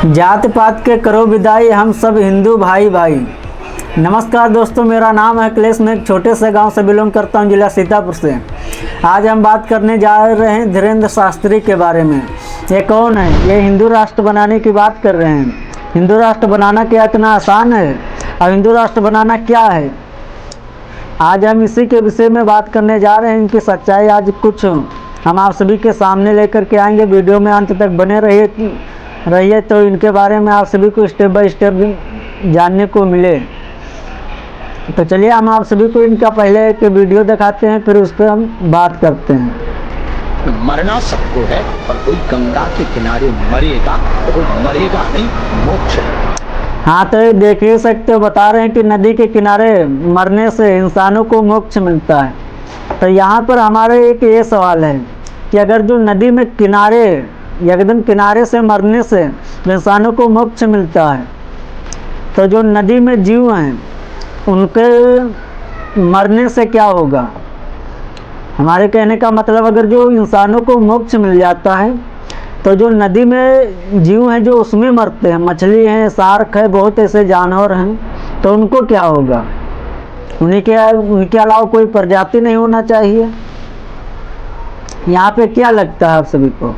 जात पात के करो विदाई, हम सब हिंदू भाई भाई। नमस्कार दोस्तों, मेरा नाम है अखिलेश। मैं एक छोटे से गांव से बिलोंग करता हूं, जिला सीतापुर से। आज हम बात करने जा रहे हैं धीरेन्द्र शास्त्री के बारे में। ये कौन है? ये हिंदू राष्ट्र बनाने की बात कर रहे हैं। हिंदू राष्ट्र बनाना क्या इतना आसान है? और हिंदू राष्ट्र बनाना क्या है, आज हम इसी के विषय में बात करने जा रहे हैं। इनकी सच्चाई आज कुछ हम आप सभी के सामने लेकर के आएंगे। वीडियो में अंत तक बने रहिए तो इनके बारे में आप सभी को स्टेप बाय स्टेप जानने को मिले। तो चलिए हम आप सभी को इनका पहले एक वीडियो दिखाते हैं, फिर उस पर हम बात करते हैं। मरना सबको है, पर कोई गंगा के किनारे मरेगा तो मरेगा नहीं, मोक्ष है। हाँ, तो देख ही सकते हो, बता रहे हैं कि नदी के किनारे मरने से इंसानों को मोक्ष मिलता है। तो यहाँ पर हमारे एक ये सवाल है कि अगर जो नदी में किनारे एकदम किनारे से मरने से इंसानों को मोक्ष मिलता है, तो जो नदी में जीव हैं उनके मरने से क्या होगा? हमारे कहने का मतलब, अगर जो इंसानों को मोक्ष मिल जाता है तो जो नदी में जीव हैं जो उसमें मरते हैं, मछली हैं, शार्क है, बहुत ऐसे जानवर हैं, तो उनको क्या होगा? उनके अलावा कोई प्रजाति नहीं होना चाहिए। यहाँ पे क्या लगता है आप सभी को?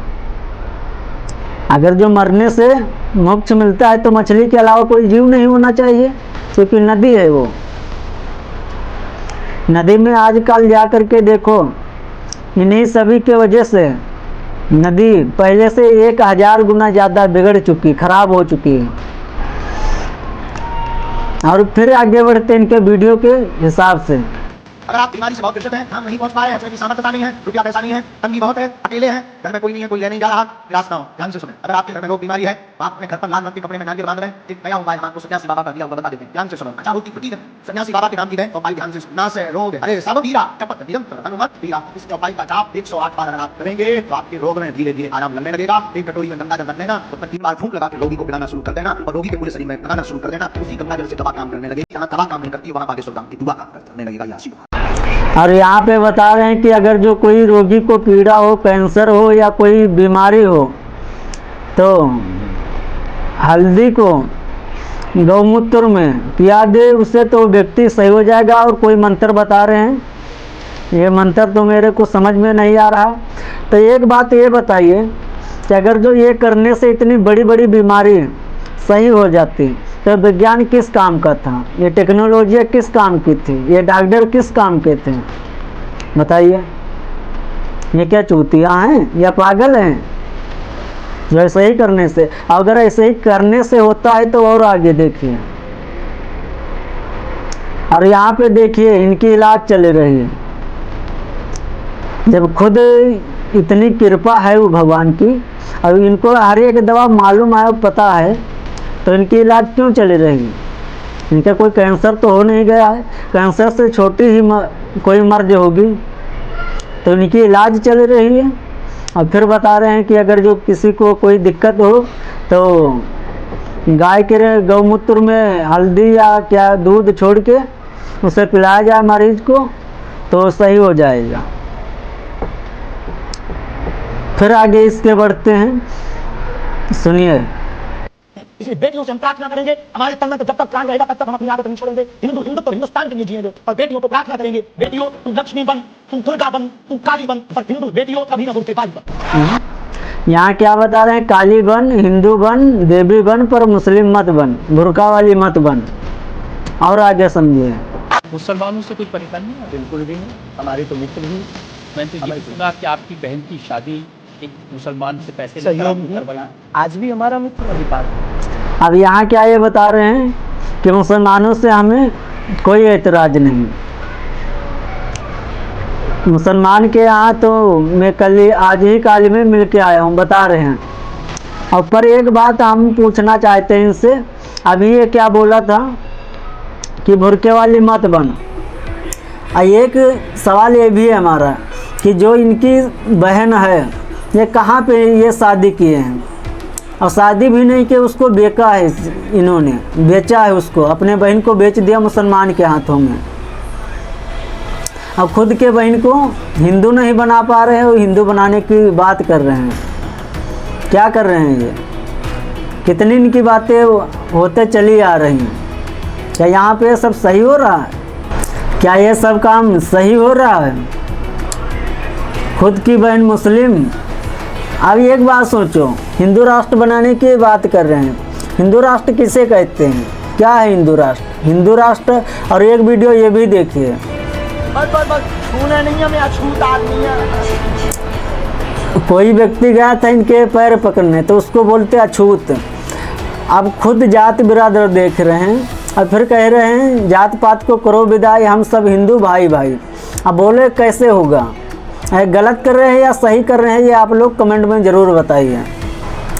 अगर जो मरने से मोक्ष मिलता है तो मछली के अलावा कोई जीव नहीं होना चाहिए, क्योंकि नदी है वो। नदी में आजकल जा कर के देखो, इन्हीं सभी के वजह से नदी पहले से 1000 गुना ज़्यादा बिगड़ चुकी, खराब हो चुकी है। और फिर आगे बढ़ते इनके वीडियो के हिसाब से। अगर आप बीमारी से बहुत ग्रसित हैं, हम नहीं पहुंच पा रहे हैं, सामर्थ्यता नहीं है, रुपया पैसा नहीं है, तंगी बहुत है, अकेले हैं, घर में कोई नहीं है, कोई लेने जा रहा, निराश ना हो। ध्यान से सुने, अगर आपके घर में रोग बीमारी है, आप अपने घर पर लाल रंग के कपड़े में नारियल बांध रहे हैं, एक नया उपाय आपको सन्यासी बाबा का दिया हुआ बता देते हैं। ध्यान से सुनो, अच्छा होती कुटी सन्यासी बाबा के नाम की है, तो उपाय ध्यान से सुनना से रोग अरे सब पीरा चपत निरंतर अनुमत पीरा। इस उपाय का जाप 108 बार आप करेंगे तो आपके रोग में धीरे धीरे आराम लगने लगेगा। एक कटोरी में गंगा जल रख लेना, उसमें 3 बार फूंक लगा के रोगी को पिलाना शुरू कर देना, और रोगी के पूरे शरीर में लगाना शुरू कर देना। उसी गंगा जल से दवा काम करने लगेगी। जहाँ दवा काम नहीं करती वहाँ बागेश्वर धाम की दुआ काम करने लगेगा। और यहाँ पे बता रहे हैं कि अगर जो कोई रोगी को पीड़ा हो, कैंसर हो या कोई बीमारी हो, तो हल्दी को गौमूत्र में पिया दे उससे, तो व्यक्ति सही हो जाएगा। और कोई मंत्र बता रहे हैं, ये मंत्र तो मेरे को समझ में नहीं आ रहा। तो एक बात ये बताइए कि अगर जो ये करने से इतनी बड़ी बड़ी बीमारी सही हो जाती, तो विज्ञान किस काम का था? ये टेक्नोलॉजी किस काम की थी? ये डॉक्टर किस काम के थे? बताइए। ये क्या चूतिया हैं या पागल हैं जो ऐसे ही करने से? अगर ऐसे ही करने से होता है तो और आगे देखिए। और यहाँ पे देखिए इनकी इलाज चल रही है। जब खुद इतनी कृपा है वो भगवान की, और इनको हर एक दवा मालूम है, पता है, तो इनकी इलाज क्यों चली रही? इनका कोई कैंसर तो हो नहीं गया है? कैंसर से छोटी ही कोई मर्ज होगी, तो इनकी इलाज चल रही है। और फिर बता रहे हैं कि अगर जो किसी को कोई दिक्कत हो तो गाय के गौमूत्र में हल्दी या क्या दूध छोड़ के उसे पिलाया जाए मरीज को, तो सही हो जाएगा। फिर आगे इसके बढ़ते हैं, सुनिए। इसलिए बेटियों से हम प्रार्थना करेंगे, हमारे तन में तो जब तक प्राण रहेगा तब तक हम अपनी आदत नहीं छोड़ेंगे। हिंदू तो हिंदुस्तान के लिए जिएंगे। और बेटियों को प्रार्थना करेंगे, बेटियों तुम लक्ष्मी बन, तुम दुर्गा बन, तुम काली बन, पर हिंदू बेटियों कभी ना बोलते बाई बन। यहाँ क्या बता रहे हैं? काली बन, हिंदू बन, देवी बन, पर मुस्लिम मत बन, बुर्का वाली मत बन। और आगे समझिए। मुसलमानों से कोई परेशानी नहीं है? बिल्कुल भी नहीं, हमारे तो मित्र भी। मैं तो ये सुना कि आपकी बहन की शादी एक मुसलमान से पैसे करवाया, आज भी हमारा मित्र अधिकार। अब यहाँ क्या ये बता रहे हैं कि मुसलमानों से हमें कोई एतराज़ नहीं। मुसलमान के यहाँ तो मैं आज ही काल में मिल के आया हूँ, बता रहे हैं। और पर एक बात हम पूछना चाहते हैं इनसे। अभी ये क्या बोला था कि बुर्के वाली मत बन। एक सवाल ये भी है हमारा कि जो इनकी बहन है, ये कहाँ पे ये शादी किए हैं? और शादी भी नहीं कि उसको बेचा है, इन्होंने बेचा है उसको, अपने बहन को बेच दिया मुसलमान के हाथों में। अब खुद के बहन को हिंदू नहीं बना पा रहे हैं, वो हिंदू बनाने की बात कर रहे हैं। क्या कर रहे हैं ये? कितनी इनकी बातें होते चली आ रही हैं। क्या यहाँ पे सब सही हो रहा है? क्या ये सब काम सही हो रहा है? खुद की बहन मुस्लिम। अब एक बात सोचो, हिंदू राष्ट्र बनाने की बात कर रहे हैं। हिंदू राष्ट्र किसे कहते हैं? क्या है हिंदू राष्ट्र? हिंदू राष्ट्र, और एक वीडियो ये भी देखिए। बस छूना नहीं है, मैं अछूत आदमी है। कोई व्यक्ति गया था इनके पैर पकड़ने, तो उसको बोलते अछूत। अब खुद जात बिरादर देख रहे हैं और फिर कह रहे हैं जात पात को करो विदाई, हम सब हिंदू भाई भाई। अब बोले कैसे होगा? गलत कर रहे हैं या सही कर रहे हैं, ये आप लोग कमेंट में ज़रूर बताइए।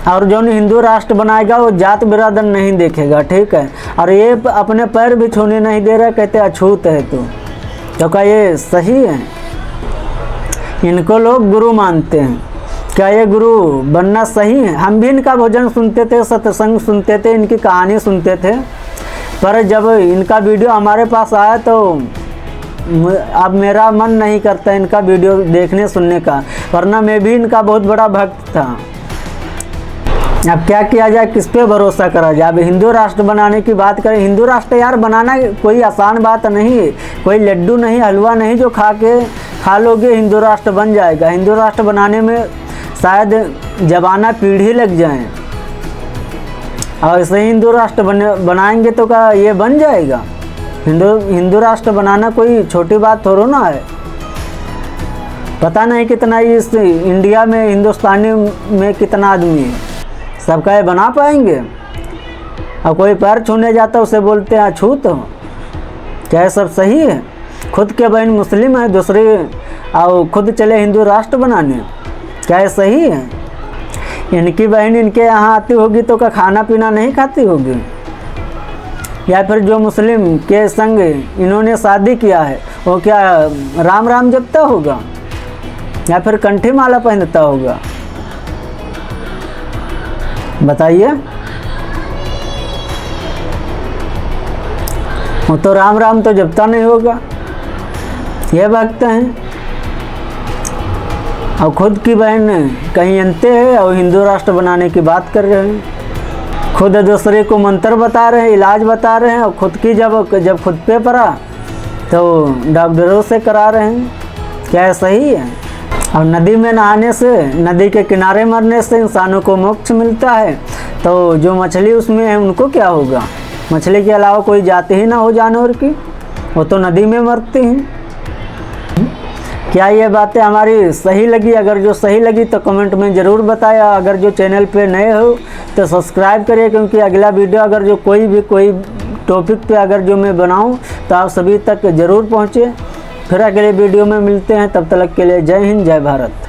और जो हिंदू राष्ट्र बनाएगा वो जात बिरादर नहीं देखेगा, ठीक है? और ये अपने पैर भी छूने नहीं दे रहा, कहते अछूत है तो क्या ये सही है? इनको लोग गुरु मानते हैं। क्या ये गुरु बनना सही है? हम भी इनका भजन सुनते थे, सत्संग सुनते थे, इनकी कहानी सुनते थे, पर जब इनका वीडियो हमारे पास आया तो अब मेरा मन नहीं करता इनका वीडियो देखने सुनने का, वरना मैं भी इनका बहुत बड़ा भक्त था। अब क्या किया जाए, किस पे भरोसा करा जाए? अब हिंदू राष्ट्र बनाने की बात करें, हिंदू राष्ट्र यार बनाना कोई आसान बात नहीं है, कोई लड्डू नहीं, हलवा नहीं जो खा लोगे हिंदू राष्ट्र बन जाएगा। हिंदू राष्ट्र बनाने में शायद जमाना पीढ़ी लग जाए, और ऐसे ही हिंदू राष्ट्र बनाएंगे तो क्या ये बन जाएगा? हिंदू राष्ट्र बनाना कोई छोटी बात थोड़ा ना है। पता नहीं कितना इस इंडिया में, हिंदुस्तानी में कितना आदमी है, सबका ये बना पाएंगे? और कोई पैर छूने जाता उसे बोलते हैं अछूत हो। क्या ये सब सही है? खुद के बहन मुस्लिम है, दूसरे और खुद चले हिंदू राष्ट्र बनाने, क्या ये सही है? इनकी बहन इनके यहाँ आती होगी तो क्या खाना पीना नहीं खाती होगी? या फिर जो मुस्लिम के संग इन्होंने शादी किया है वो क्या राम राम जपता होगा, या फिर कंठी माला पहनता होगा? बताइए। वो तो राम राम तो जपता नहीं होगा, ये भक्त हैं। और खुद की बहन कहीं अंते है और हिंदू राष्ट्र बनाने की बात कर रहे हैं। खुद दूसरे को मंत्र बता रहे हैं, इलाज बता रहे हैं, और खुद की जब खुद पे पड़ा तो डॉक्टरों से करा रहे हैं। क्या सही है? और नदी में नहाने से, नदी के किनारे मरने से इंसानों को मोक्ष मिलता है, तो जो मछली उसमें है उनको क्या होगा? मछली के अलावा कोई जाति ही ना हो जानवर की, वो तो नदी में मरती हैं। क्या ये बातें हमारी सही लगी? अगर जो सही लगी तो कमेंट में ज़रूर बताया। अगर जो चैनल पे नए हो तो सब्सक्राइब करिए, क्योंकि अगला वीडियो अगर जो कोई टॉपिक पे अगर जो मैं बनाऊं तो आप सभी तक ज़रूर पहुँचे। फिर अगले वीडियो में मिलते हैं, तब तक के लिए जय हिंद, जय भारत।